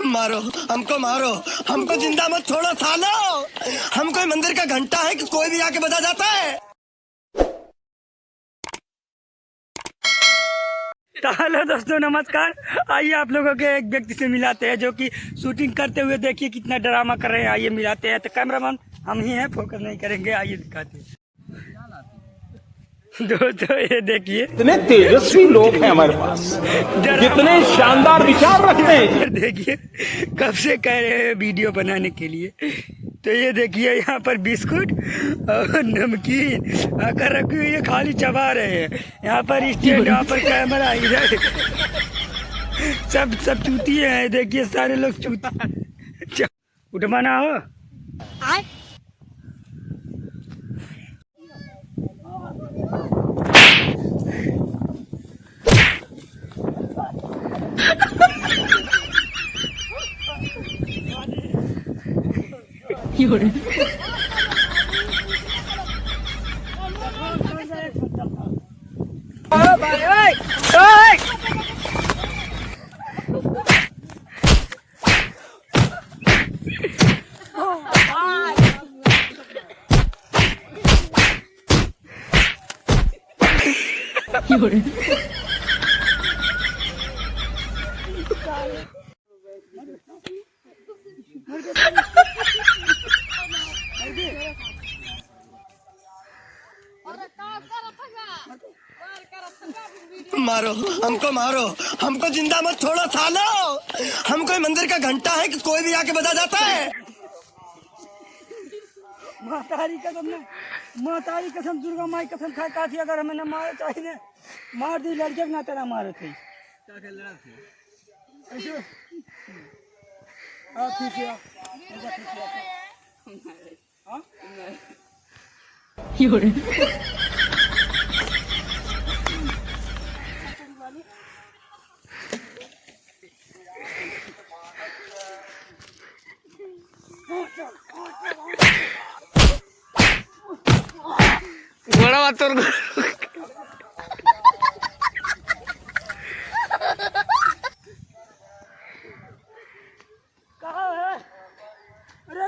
मारो, हमको मारो, हमको जिंदा मत छोड़ो सालो। हम कोई मंदिर का घंटा है कि कोई भी आके बजा जाता है। तो हेलो दोस्तों, नमस्कार। आइए आप लोगों के एक व्यक्ति से मिलाते हैं जो कि शूटिंग करते हुए देखिए कितना ड्रामा कर रहे हैं। आइए मिलाते हैं। तो कैमरामैन हम ही हैं, फोकस नहीं करेंगे। आइए दिखाते हैं। दोस्तों ये देखिए, इतने तेजस्वी लोग हैं हमारे पास, कितने शानदार विचार रखते हैं। देखिए कब से कह रहे हैं वीडियो बनाने के लिए। तो ये देखिए यहाँ पर बिस्कुट और नमकीन आकर रखी हुई है, खाली चबा रहे हैं। यहाँ पर स्टैंड, यहाँ पर कैमरा, इधर सब चूतिए हैं। देखिए सारे लोग चूतिए। उठवाना हो मारो, हमको मारो, हमको जिंदा मत छोड़ो सालो। हम कोई मंदिर का घंटा है कि कोई भी आके बजा जाता है। मातारी कसम ने, मातारी कसम, दुर्गा माई कसम खा काफी। अगर हमें न मारे चाहिए मार दी लड़के ना तेरा मारे थे। क्या खेल रहा थे ऐसे? आप ठीक है? हाँ? बड़ा बात तो कहाँ है? अरे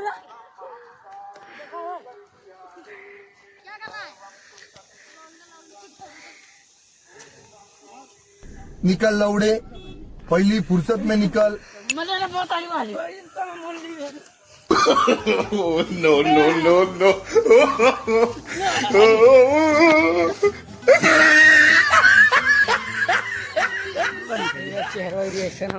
क्या कर रहा है? निकल लौड़े, पहली फुर्सत में निकल। मजा ना बहुत आई वाली। No no no no. चेहरा रिएक्शन